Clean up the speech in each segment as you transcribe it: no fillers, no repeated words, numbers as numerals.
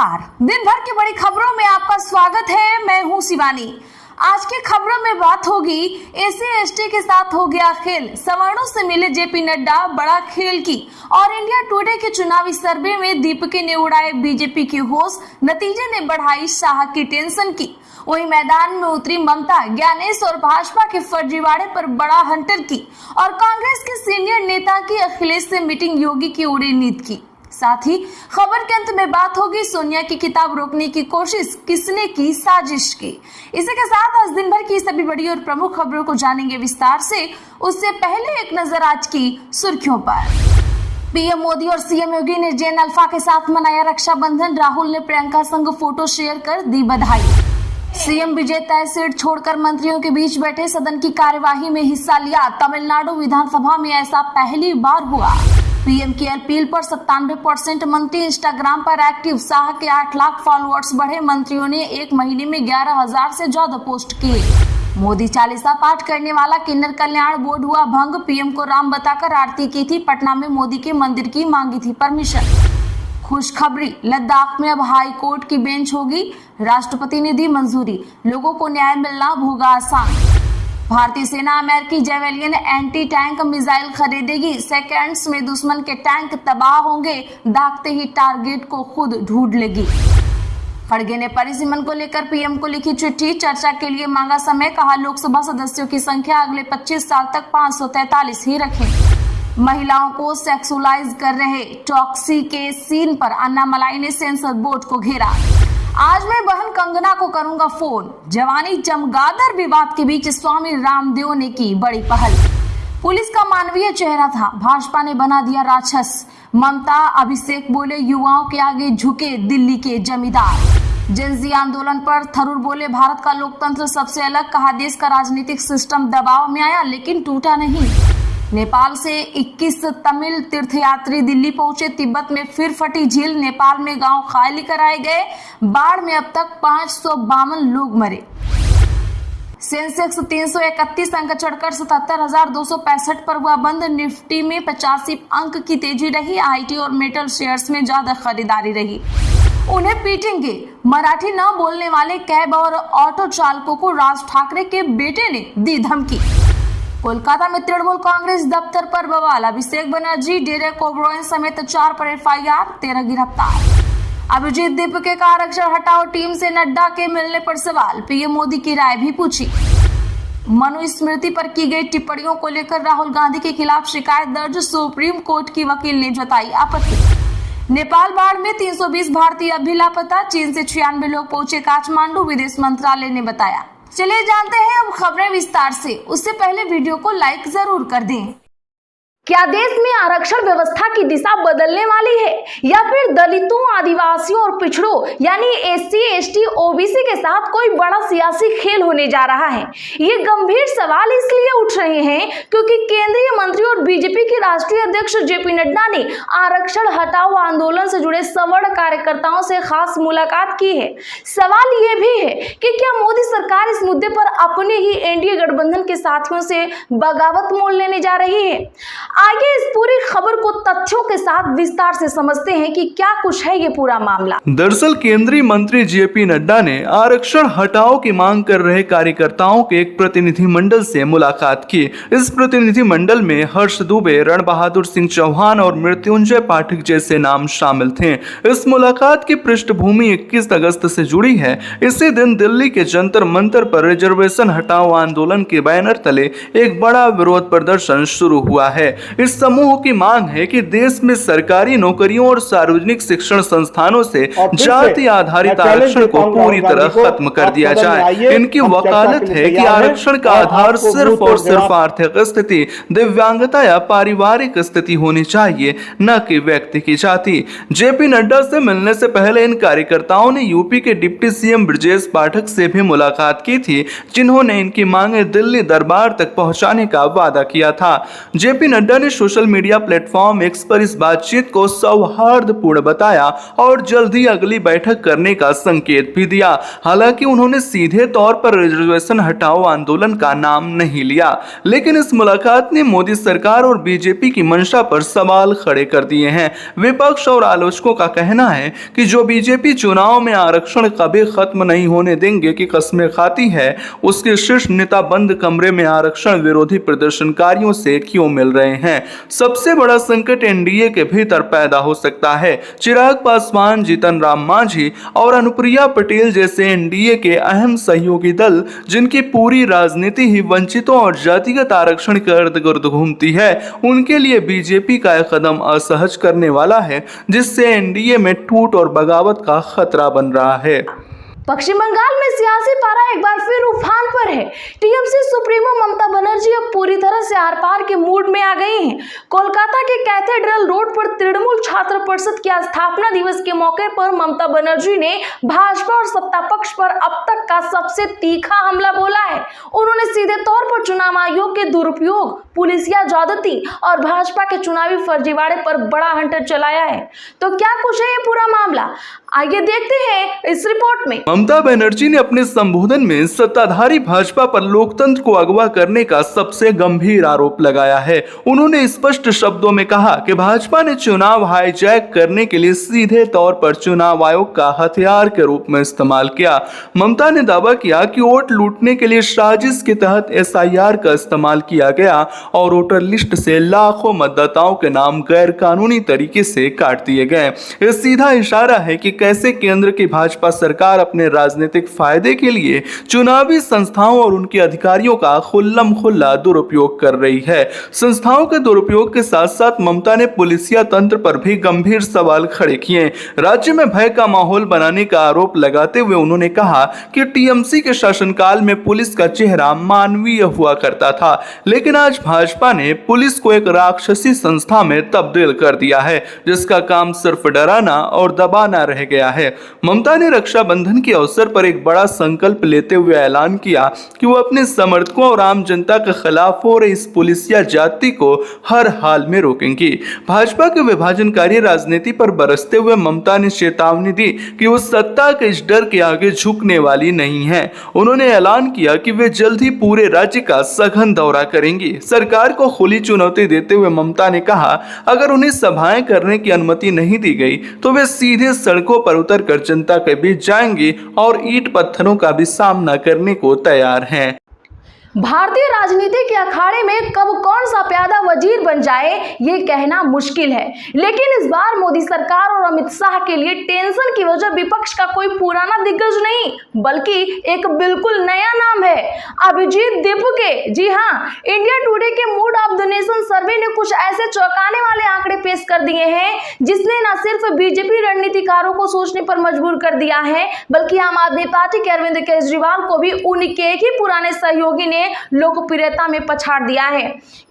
नमस्कार। दिन भर की बड़ी खबरों में आपका स्वागत है। मैं हूं शिवानी। आज की खबरों में बात होगी एससी/एसटी के साथ हो गया खेल, सवर्णों से मिले जेपी नड्डा, बड़ा खेल की। और इंडिया टुडे के चुनावी सर्वे में दीपके ने उड़ाए बीजेपी की होश, नतीजे ने बढ़ाई शाह की टेंशन की। वहीं मैदान में उतरी ममता, ज्ञानेश और भाजपा के फर्जीवाड़े पर बड़ा हंटर की। और कांग्रेस के सीनियर नेता की अखिलेश से मीटिंग, योगी की उड़ी नींद की। साथ ही खबर के अंत में बात होगी सोनिया की किताब रोकने की कोशिश किसने की, साजिश की। इसी के साथ आज दिन भर की सभी बड़ी और प्रमुख खबरों को जानेंगे विस्तार से। उससे पहले एक नजर आज की सुर्खियों पर। पीएम मोदी और सीएम योगी ने जेन अल्फा के साथ मनाया रक्षाबंधन। राहुल ने प्रियंका संग फोटो शेयर कर दी बधाई। सीएम विजय तय सीट छोड़कर मंत्रियों के बीच बैठे, सदन की कार्यवाही में हिस्सा लिया। तमिलनाडु विधानसभा में ऐसा पहली बार हुआ। पीएम की अपील पर 97% मंत्री इंस्टाग्राम पर एक्टिव। शाह के 8 लाख फॉलोअर्स बढ़े। मंत्रियों ने एक महीने में 11,000 से ज्यादा पोस्ट किए। मोदी चालीसा पाठ करने वाला किन्नर कल्याण बोर्ड हुआ भंग। पीएम को राम बताकर आरती की थी। पटना में मोदी के मंदिर की मांगी थी परमिशन। खुशखबरी, लद्दाख में अब हाई कोर्ट की बेंच होगी। राष्ट्रपति ने दी मंजूरी। लोगों को न्याय मिलना होगा आसान। भारतीय सेना अमेरिकी जेवेलियन एंटी टैंक मिसाइल खरीदेगी। सेकेंड्स में दुश्मन के टैंक तबाह होंगे। दागते ही टारगेट को खुद ढूंढ लेगी। खड़गे ने परिसीमन को लेकर पीएम को लिखी चिट्ठी। चर्चा के लिए मांगा समय। कहा लोकसभा सदस्यों की संख्या अगले 25 साल तक 543 ही रखें। महिलाओं को सेक्सुअलाइज कर रहे टॉक्सी के सीन पर अन्नामलाई ने सेंसर बोर्ड को घेरा। आज मैं बहन कंगना को करूंगा फोन। जवानी चमगादड़ विवाद के बीच स्वामी रामदेव ने की बड़ी पहल। पुलिस का मानवीय चेहरा था, भाजपा ने बना दिया राक्षस। ममता, अभिषेक बोले युवाओं के आगे झुके दिल्ली के जमींदार। जेनजी आंदोलन पर थरूर बोले भारत का लोकतंत्र सबसे अलग। कहा देश का राजनीतिक सिस्टम दबाव में आया लेकिन टूटा नहीं। नेपाल से 21 तमिल तीर्थयात्री दिल्ली पहुंचे। तिब्बत में फिर फटी झील। नेपाल में गांव खाली कराए गए। बाढ़ में अब तक 552 लोग मरे। सेंसेक्स 331 अंक चढ़कर 77,265 पर हुआ बंद। निफ्टी में 85 अंक की तेजी रही। आईटी और मेटल शेयर्स में ज्यादा खरीदारी रही। उन्हें पीटेंगे, मराठी न बोलने वाले कैब और ऑटो चालकों को राज ठाकरे के बेटे ने दी धमकी। कोलकाता में तृणमूल कांग्रेस दफ्तर पर बवाल। अभिषेक बनर्जी, डेरेक ओब्रायन समेत 4 पर एफआईआर, 13 गिरफ्तार। अभिजीत दीपके का आरक्षण हटाओ, टीम से नड्डा के मिलने पर सवाल। पीएम मोदी की राय भी पूछी। मनुस्मृति पर की गई टिप्पणियों को लेकर राहुल गांधी के खिलाफ शिकायत दर्ज। सुप्रीम कोर्ट की वकील ने जताई आपत्ति। नेपाल बाढ़ में 320 भारतीय अब भी लापता। चीन से 96 लोग पहुंचे काठमांडू, विदेश मंत्रालय ने बताया। चलिए जानते हैं अब खबरें विस्तार से। उससे पहले वीडियो को लाइक जरूर कर दें। क्या देश में आरक्षण व्यवस्था की दिशा बदलने वाली है या फिर दलितों, आदिवासियों और पिछड़ों यानी एससी/एसटी, ओबीसी के साथ कोई बड़ा सियासी खेल होने जा रहा है? ये गंभीर सवाल इसलिए उठ रहे हैं क्योंकि केंद्रीय मंत्री और बीजेपी के राष्ट्रीय अध्यक्ष जेपी नड्डा ने आरक्षण हटाओ आंदोलन से जुड़े सवर्ण कार्यकर्ताओं से खास मुलाकात की है। सवाल ये भी है कि क्या मोदी सरकार इस मुद्दे पर अपने ही एनडीए गठबंधन के साथियों से बगावत मोल लेने जा रही है? आगे इस पूरी खबर को तथ्यों के साथ विस्तार से समझते हैं कि क्या कुछ है ये पूरा मामला। दरअसल केंद्रीय मंत्री जेपी नड्डा ने आरक्षण हटाओ की मांग कर रहे कार्यकर्ताओं के एक प्रतिनिधिमंडल से मुलाकात की। इस प्रतिनिधिमंडल में हर्ष दुबे, रण बहादुर सिंह चौहान और मृत्युंजय पाठक जैसे नाम शामिल थे। इस मुलाकात की पृष्ठभूमि 21 अगस्त से जुड़ी है। इसी दिन दिल्ली के जंतर मंतर पर रिजर्वेशन हटाओ आंदोलन के बैनर तले एक बड़ा विरोध प्रदर्शन शुरू हुआ है। इस समूह की मांग है कि देश में सरकारी नौकरियों और सार्वजनिक शिक्षण संस्थानों से जाति आधारित आरक्षण को पूरी तरह खत्म कर दिया जाए। इनकी वकालत है कि आरक्षण का आधार सिर्फ और सिर्फ आर्थिक स्थिति, दिव्यांगता या पारिवारिक स्थिति होनी चाहिए, न कि व्यक्ति की जाति। जेपी नड्डा से मिलने से पहले इन कार्यकर्ताओं ने यूपी के डिप्टी सीएम ब्रजेश पाठक से भी मुलाकात की थी, जिन्होंने इनकी मांगे दिल्ली दरबार तक पहुंचाने का वादा किया था। जेपी नड्डा नड्डा ने सोशल मीडिया प्लेटफॉर्म एक्स पर इस बातचीत को सौहार्दपूर्ण बताया और जल्द ही अगली बैठक करने का संकेत भी दिया। हालांकि उन्होंने सीधे तौर पर रिजर्वेशन हटाओ आंदोलन का नाम नहीं लिया, लेकिन इस मुलाकात ने मोदी सरकार और बीजेपी की मंशा पर सवाल खड़े कर दिए हैं। विपक्ष और आलोचकों का कहना है कि जो बीजेपी चुनाव में आरक्षण कभी खत्म नहीं होने देंगे की कस्में खाती है, उसके शीर्ष नेता बंद कमरे में आरक्षण विरोधी प्रदर्शनकारियों से क्यों मिल रहे हैं। सबसे बड़ा संकट एनडीए के भीतर पैदा हो सकता है। चिराग पासवान, जीतन राम मांझी और अनुप्रिया पटेल जैसे एनडीए के अहम सहयोगी दल, जिनकी पूरी राजनीति ही वंचितों और जातिगत आरक्षण के इर्द गिर्द घूमती है, उनके लिए बीजेपी का यह कदम असहज करने वाला है, जिससे एनडीए में टूट और बगावत का खतरा बन रहा है। पश्चिम बंगाल में सियासी पारा एक बार फिर उफान पर है। टीएमसी सुप्रीमो ममता बनर्जी अब पूरी तरह से आर पार के मूड में आ गई हैं। कोलकाता के कैथेड्रल रोड पर तृणमूल छात्र परिषद के स्थापना दिवस के मौके पर ममता बनर्जी ने भाजपा और सत्ता पक्ष पर अब तक का सबसे तीखा हमला बोला है। उन्होंने सीधे तौर पर चुनाव आयोग के दुरुपयोग, पुलिसिया ज्यादती और भाजपा के चुनावी फर्जीवाड़े पर बड़ा हंटर चलाया है। तो क्या कुछ है ये पूरा मामला, आइए देखते हैं इस रिपोर्ट में। ममता बनर्जी ने अपने संबोधन में सत्ताधारी भाजपा पर लोकतंत्र को अगवा करने का सबसे गंभीर आरोप लगाया है। उन्होंने स्पष्ट शब्दों में कहा कि भाजपा ने चुनाव हाईजैक करने के लिए सीधे तौर पर चुनाव आयोग का हथियार के रूप में इस्तेमाल किया। ममता ने दावा किया कि वोट लूटने के लिए साजिश के तहत एसआईआर का इस्तेमाल किया गया और वोटर लिस्ट से लाखों मतदाताओं के नाम गैर कानूनी तरीके से काट दिए गए। यह सीधा इशारा है कि कैसे केंद्र की भाजपा सरकार अपने राजनीतिक फायदे के लिए चुनावी संस्थाओं और उनके अधिकारियों का खुल्लम खुल्ला दुरुपयोग कर रही है। संस्थाओं के दुरुपयोग के साथ साथ ममता ने पुलिसिया तंत्र पर भी गंभीर सवाल खड़े किए। राज्य में भय का माहौल बनाने का आरोप लगाते हुए उन्होंने कहा कि टीएमसी के शासनकाल में पुलिस का चेहरा मानवीय हुआ करता था, लेकिन आज भाजपा ने पुलिस को एक राक्षसी संस्था में तब्दील कर दिया है, जिसका काम सिर्फ डराना और दबाना रह गया है। ममता ने रक्षाबंधन के अवसर पर एक बड़ा संकल्प लेते हुए ऐलान किया कि वो अपने समर्थकों और आम जनता के खिलाफ हो रही इस पुलिसिया जाति को हर हाल में रोकेंगी। भाजपा के विभाजनकारी राजनीति पर बरसते हुए ममता ने चेतावनी दी कि वो सत्ता के इस डर के आगे झुकने वाली नहीं है। उन्होंने ऐलान किया कि वे जल्द ही पूरे राज्य का सघन दौरा करेंगी। सरकार को खुली चुनौती देते हुए ममता ने कहा, अगर उन्हें सभाएं करने की अनुमति नहीं दी गई तो वे सीधे सड़कों पर उतरकर जनता के बीच जाएंगी और ईंट पत्थरों का भी सामना करने को तैयार हैं। भारतीय राजनीति के अखाड़े में कब कौन सा प्यादा वजीर बन जाए ये कहना मुश्किल है, लेकिन इस बार मोदी सरकार और अमित शाह के लिए टेंशन की वजह विपक्ष का कोई पुराना दिग्गज नहीं बल्कि एक बिल्कुल नया नाम है, अभिजीत दीपके। जी हाँ, इंडिया टुडे के मूड ऑफ द नेशन सर्वे ने कुछ ऐसे चौंकाने वाले आंकड़े पेश कर दिए हैं जिसने न सिर्फ बीजेपी रणनीतिकारों को सोचने पर मजबूर कर दिया है, बल्कि आम आदमी पार्टी के अरविंद केजरीवाल को भी उनके ही पुराने सहयोगी ने लोकप्रियता में पछाड़ दिया है।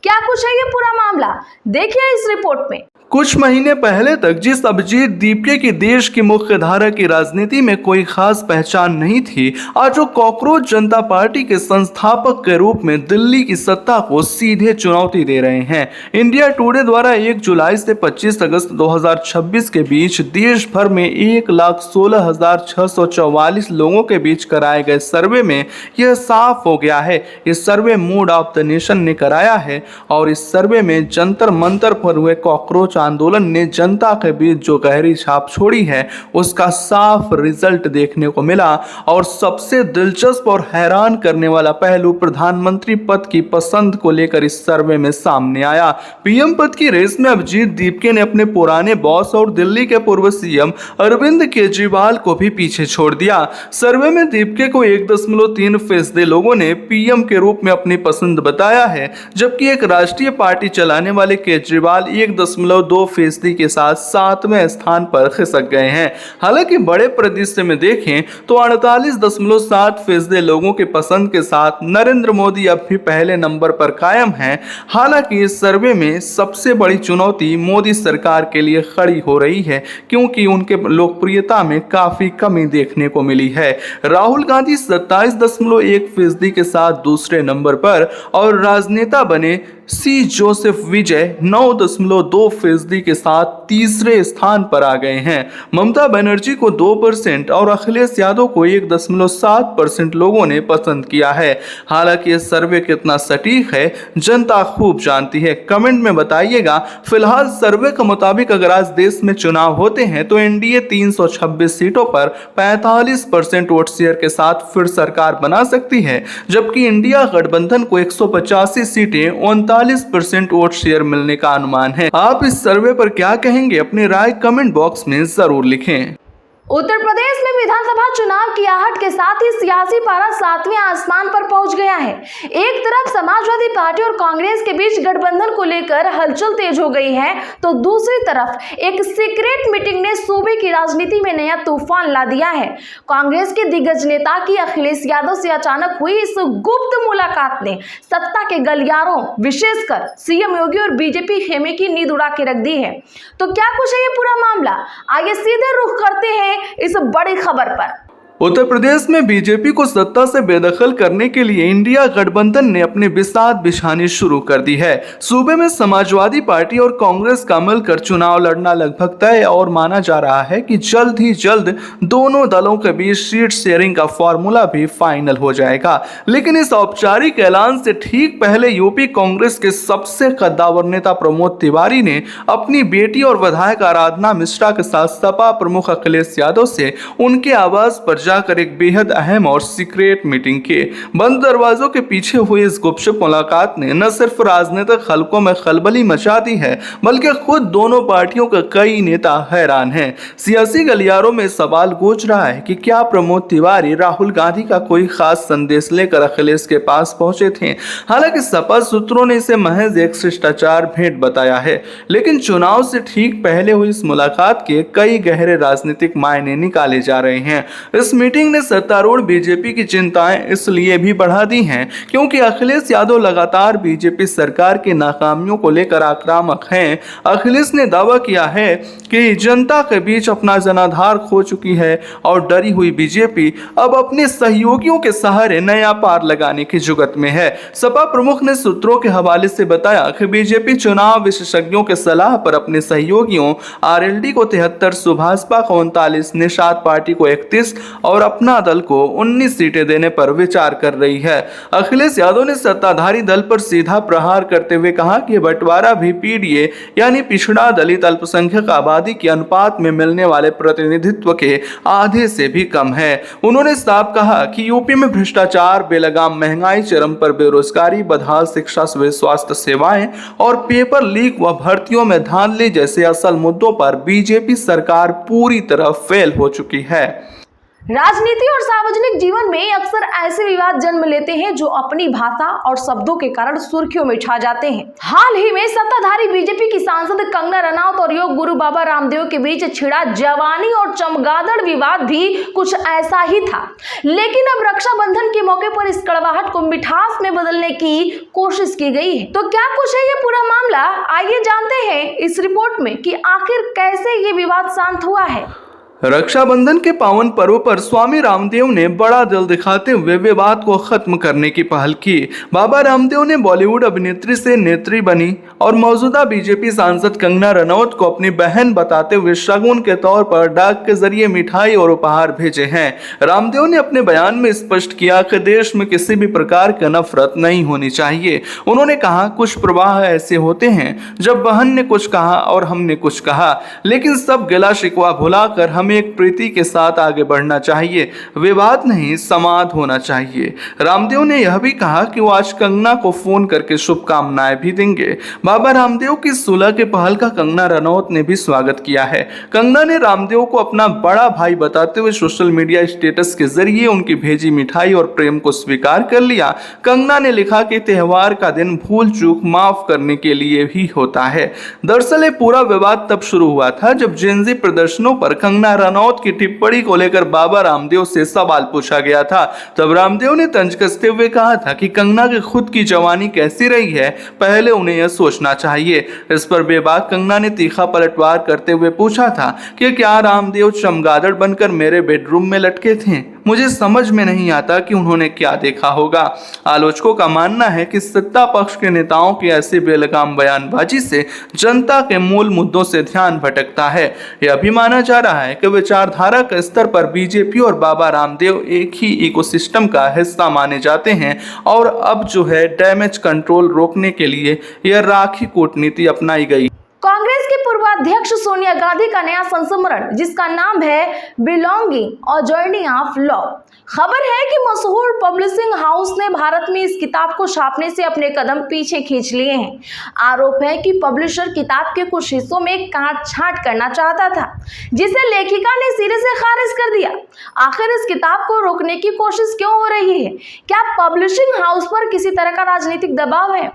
क्या कुछ है ये पूरा मामला, देखिए इस रिपोर्ट में। कुछ महीने पहले तक जिस अभिजीत दीपके की देश की मुख्य धारा की राजनीति में कोई खास पहचान नहीं थी, आज वो कॉकरोच जनता पार्टी के संस्थापक के रूप में दिल्ली की सत्ता को सीधे चुनौती दे रहे हैं। इंडिया टुडे द्वारा 1 जुलाई से 25 अगस्त 2026 के बीच देश भर में 1,16,644 लोगों के बीच कराए गए सर्वे में यह साफ हो गया है। इस सर्वे मूड ऑफ द नेशन ने कराया है और इस सर्वे में जंतर मंतर पर हुए कॉकरोच आंदोलन ने जनता के बीच जो गहरी छाप छोड़ी है उसका साफ रिजल्ट देखने को मिला। और सबसे दिलचस्प और हैरान करने वाला पहलू प्रधानमंत्री पद की पसंद को लेकर इस सर्वे में सामने आया। पीएम पद की रेस में अभिजीत दीपके ने अपने पुराने बॉस और दिल्ली के पूर्व सीएम अरविंद केजरीवाल को भी पीछे छोड़ दिया। सर्वे में दीपके को 1.3% लोगों ने पीएम के रूप में अपनी पसंद बताया है, जबकि एक राष्ट्रीय पार्टी चलाने वाले केजरीवाल 1.2% के साथ 7वें स्थान पर खिसक गए हैं। हालांकि बड़े परिदृश्य में देखें तो 48.7% लोगों के पसंद के साथ नरेंद्र मोदी अब भी पहले नंबर पर कायम हैं। हालांकि इस सर्वे में सबसे बड़ी चुनौती मोदी सरकार के लिए खड़ी हो रही है, क्योंकि उनके लोकप्रियता में काफी कमी देखने को मिली है। राहुल गांधी 27.1% के साथ दूसरे नंबर पर और राजनेता बने सी जोसेफ विजय 9.2% के साथ तीसरे स्थान पर आ गए हैं। ममता बनर्जी को 2% और अखिलेश यादव को 1.7% लोगों ने पसंद किया है। हालांकि यह सर्वे कितना सटीक है जनता खूब जानती है। कमेंट में बताइएगा। फिलहाल सर्वे के मुताबिक अगर आज देश में चुनाव होते हैं तो एनडीए 326 सीटों पर 45% वोट शेयर के साथ फिर सरकार बना सकती है, जबकि इंडिया गठबंधन को 185 सीटें 39% वोट शेयर मिलने का अनुमान है। आप इस सर्वे पर क्या कहेंगे? अपनी राय कमेंट बॉक्स में जरूर लिखें। उत्तर प्रदेश में विधानसभा चुनाव की आहट के साथ ही सियासी पारा 7वें आसमान पर पहुंच गया है। एक तरफ समाजवादी पार्टी और कांग्रेस के बीच गठबंधन को लेकर हलचल तेज हो गई है, तो दूसरी तरफ एक सीक्रेट मीटिंग ने सूबे की राजनीति में नया तूफान ला दिया है। कांग्रेस के दिग्गज नेता की अखिलेश यादव से अचानक हुई इस गुप्त मुलाकात ने सत्ता के गलियारों, विशेषकर सीएम योगी और बीजेपी खेमे की नींद उड़ा के रख दी है। तो क्या कुछ है ये पूरा मामला? आइए सीधे रुख करते हैं इस बड़ी खबर पर। उत्तर प्रदेश में बीजेपी को सत्ता से बेदखल करने के लिए इंडिया गठबंधन ने अपनी बिसात बिछानी शुरू कर दी है। सूबे में समाजवादी पार्टी और कांग्रेस का मिलकर चुनाव लड़ना लगभग तय और माना जा रहा है कि जल्द ही जल्द दोनों दलों के बीच सीट शेयरिंग का फॉर्मूला भी फाइनल हो जाएगा। लेकिन इस औपचारिक ऐलान से ठीक पहले यूपी कांग्रेस के सबसे कद्दावर नेता प्रमोद तिवारी ने अपनी बेटी और विधायक आराधना मिश्रा के साथ सपा प्रमुख अखिलेश यादव से उनके आवास पर जाकर एक बेहद अहम और सीक्रेट मीटिंग की। बंद दरवाजों के पीछे हुई इस गुपचुप मुलाकात ने न सिर्फ राजनीतिक हलकों में खलबली मचा दी है, बल्कि खुद दोनों पार्टियों के कई नेता हैरान हैं। सियासी गलियारों में सवाल गूंज रहा है कि क्या प्रमोद तिवारी राहुल गांधी का कोई खास संदेश लेकर अखिलेश के पास पहुंचे थे। हालांकि सपा सूत्रों ने इसे महज एक शिष्टाचार भेंट बताया है, लेकिन चुनाव से ठीक पहले हुई इस मुलाकात के कई गहरे राजनीतिक मायने निकाले जा रहे हैं। इस मीटिंग ने सत्तारूढ़ बीजेपी की चिंताएं इसलिए भी बढ़ा दी हैं क्योंकि अखिलेश यादव लगातार बीजेपी सरकार की नाकामियों को लेकर आक्रामक हैं। अखिलेश ने दावा किया है कि जनता के बीच अपना जनाधार खो चुकी है और डरी हुई बीजेपी अब अपने सहयोगियों के सहारे नया पार लगाने की जुगत में है। सपा प्रमुख ने सूत्रों के हवाले से बताया कि बीजेपी चुनाव विशेषज्ञों के सलाह पर अपने सहयोगियों आरएलडी को 73, सुभाषपा को 39, निषाद पार्टी को 31 और अपना दल को 19 सीटें देने पर विचार कर रही है। अखिलेश यादव ने सत्ताधारी दल पर सीधा प्रहार करते हुए कहा कि बंटवारा भी पीडीए यानी पिछड़ा दलित अल्पसंख्यक आबादी के अनुपात में मिलने वाले प्रतिनिधित्व के आधे से भी कम है। उन्होंने साफ कहा कि यूपी में भ्रष्टाचार, बेलगाम महंगाई, चरम पर बेरोजगारी, बदहाल शिक्षा, स्वास्थ्य सेवाएं और पेपर लीक व भर्तियों में धांधली जैसे असल मुद्दों पर बीजेपी सरकार पूरी तरह फेल हो चुकी है। राजनीति और सार्वजनिक जीवन में अक्सर ऐसे विवाद जन्म लेते हैं जो अपनी भाषा और शब्दों के कारण सुर्खियों में छा जाते हैं। हाल ही में सत्ताधारी बीजेपी की सांसद कंगना रनौत और योग गुरु बाबा रामदेव के बीच छिड़ा जवानी और चमगादड़ विवाद भी कुछ ऐसा ही था। लेकिन अब रक्षाबंधन के मौके पर इस कड़वाहट को मिठास में बदलने की कोशिश की गई है। तो क्या कुछ है ये पूरा मामला? आइए जानते हैं इस रिपोर्ट में कि आखिर कैसे ये विवाद शांत हुआ है। रक्षाबंधन के पावन पर्व पर स्वामी रामदेव ने बड़ा दिल दिखाते हुए विवाद को खत्म करने की पहल की। बाबा रामदेव ने बॉलीवुड अभिनेत्री से नेत्री बनी और मौजूदा बीजेपी सांसद कंगना रनौत को अपनी बहन बताते हुए शगुन के तौर पर डाक के जरिए मिठाई और उपहार भेजे हैं। रामदेव ने अपने बयान में स्पष्ट किया कि देश में किसी भी प्रकार की नफरत नहीं होनी चाहिए। उन्होंने कहा, कुछ प्रवाह ऐसे होते हैं जब बहन ने कुछ कहा और हमने कुछ कहा, लेकिन सब गिला शिकवा भुलाकर हमें एक प्रीति के साथ आगे बढ़ना चाहिए। विवाद नहीं, संवाद होना चाहिए। रामदेव ने यह भी कहा कि वो आज कंगना को फोन करके शुभकामनाएं भी देंगे। बाबा रामदेव की सुलह के पहल का कंगना रनौत ने भी स्वागत किया है। कंगना ने रामदेव को अपना बड़ा भाई बताते हुए सोशल मीडिया स्टेटस के जरिए उनकी भेजी मिठाई और प्रेम को स्वीकार कर लिया। कंगना ने लिखा कि त्योहार का दिन भूल चूक माफ करने के लिए भी होता है। दरअसल पूरा विवाद तब शुरू हुआ था जब जेनजी प्रदर्शनों पर कंगना रनौत की टिप्पणी को लेकर बाबा रामदेव से सवाल पूछा गया था। तब रामदेव ने तंज कसते हुए कहा था कि कंगना की खुद की जवानी कैसी रही है, पहले उन्हें यह सोचना चाहिए। इस पर बेबाक कंगना ने तीखा पलटवार करते हुए पूछा था कि क्या रामदेव चमगादड़ बनकर मेरे बेडरूम में लटके थे। मुझे समझ में नहीं आता कि उन्होंने क्या देखा होगा। आलोचकों का मानना है कि सत्ता पक्ष के नेताओं की ऐसी बेलगाम बयानबाजी से जनता के मूल मुद्दों से ध्यान भटकता है। यह भी माना जा रहा है कि विचारधारा के स्तर पर बीजेपी और बाबा रामदेव एक ही इकोसिस्टम का हिस्सा माने जाते हैं और अब जो है डैमेज कंट्रोल रोकने के लिए यह राखी कूटनीति अपनाई गई। कांग्रेस की पूर्व अध्यक्ष सोनिया गांधी का नया संस्मरण जिसका नाम है बिलोंगिंग और जर्नी ऑफ लव। खबर है कि मशहूर पब्लिशिंग हाउस ने भारत में इस किताब को छापने से अपने कदम पीछे खींच लिए हैं। आरोप है कि पब्लिशर किताब के कुछ हिस्सों में काट छांट करना चाहता था, जिसे लेखिका ने सिरे से खारिज कर दिया। आखिर इस किताब को रोकने की कोशिश क्यों हो रही है? क्या पब्लिशिंग हाउस पर किसी तरह का राजनीतिक दबाव है?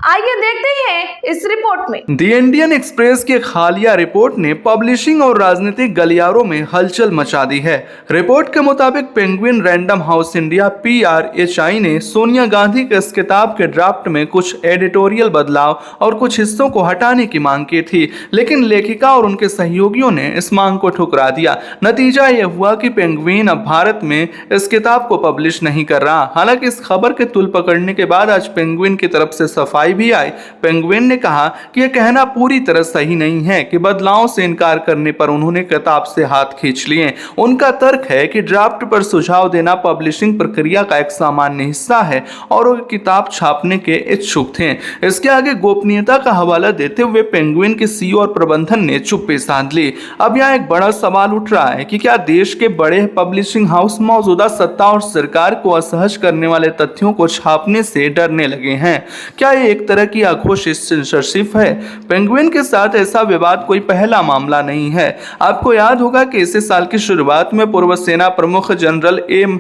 आइए देखते हैं इस रिपोर्ट में। दी इंडियन एक्सप्रेस की एक हालिया रिपोर्ट ने पब्लिशिंग और राजनीतिक गलियारों में हलचल मचा दी है। रिपोर्ट के मुताबिक penguin random house India PRHI ने सोनिया गांधी के इस किताब के ड्राफ्ट में कुछ एडिटोरियल बदलाव और कुछ हिस्सों को हटाने की मांग की थी, लेकिन लेखिका और उनके सहयोगियों ने इस मांग को ठुकरा दिया। नतीजा यह हुआ कि पेंगुइन अब भारत में इस किताब को पब्लिश नहीं कर रहा। हालांकि इस खबर के तुल पकड़ने के बाद आज पेंगुइन की तरफ से सफाई भी आई। पेंगुइन ने कहा कि यह कहना पूरी तरह सही नहीं है कि बदलावों से इनकार करने पर उन्होंने किताब से हाथ खींच लिए। उनका तर्क है कि ड्राफ्ट पर सुझाव देना पब्लिशिंग प्रक्रिया का एक सामान्य हिस्सा है और वो किताब छापने के इच्छुक थे। इसके आगे गोपनीयता का हवाला देते हुए पेंगुइन के CEO और प्रबंधन ने चुप्पी साध ली। अब यहाँ एक बड़ा सवाल उठ रहा है कि क्या देश के बड़े पब्लिशिंग हाउस मौजूदा सत्ता और सरकार को असहज करने वाले तथ्यों को छापने से डरने लगे हैं? क्या ये एक तरह की अघोषित सेंसरशिप है? पेंगुइन के साथ ऐसा विवाद कोई पहला मामला नहीं है। आपको याद होगा कि इसी साल की शुरुआत में पूर्व सेना प्रमुख जनरल M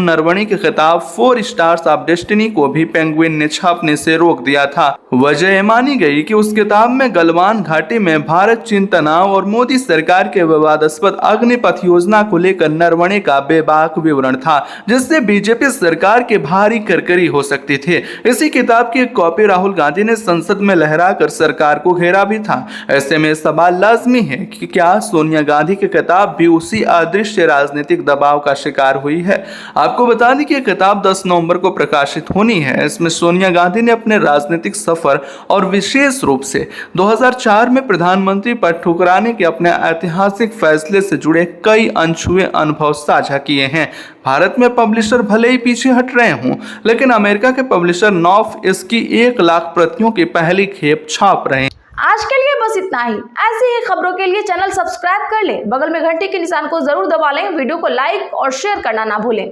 नरवणे की किताब 4 स्टार्स ऑफ डेस्टिनी को भी पेंगुइन ने छापने से रोक दिया था। वजह यह मानी गई कि उस किताब में गलवान घाटी में भारत चीन तनाव और मोदी सरकार के विवादास्पद अग्निपथ योजना को लेकर नरवणे का बेबाक विवरण था, जिससे बीजेपी सरकार के भारी करकरी हो सकती थी। इसी किताब की कॉपी राहुल गांधी ने संसद में लहराकर सरकार को घेरा भी था। ऐसे में सवाल लाजमी है कि क्या सोनिया गांधी की किताब भी उसी अदृश्य राजनीतिक दबाव का शिकार हुई है? आपको बता दें कि यह किताब 10 नवंबर को प्रकाशित होनी है। इसमें सोनिया गांधी ने अपने राजनीतिक सफर और विशेष रूप से 2004 में प्रधानमंत्री पद ठुकराने के अपने ऐतिहासिक फैसले से जुड़े कई अनछुए अनुभव साझा किए हैं। भारत में पब्लिशर भले ही पीछे हट रहे हों, लेकिन अमेरिका के पब्लिशर नॉफ इसकी 1 लाख प्रतियों की पहली खेप छाप रहे हैं। आज के लिए बस इतना ही। ऐसी ही खबरों के लिए चैनल सब्सक्राइब कर लें, बगल में घंटी के निशान को जरूर दबा लें, वीडियो को लाइक और शेयर करना ना भूलें।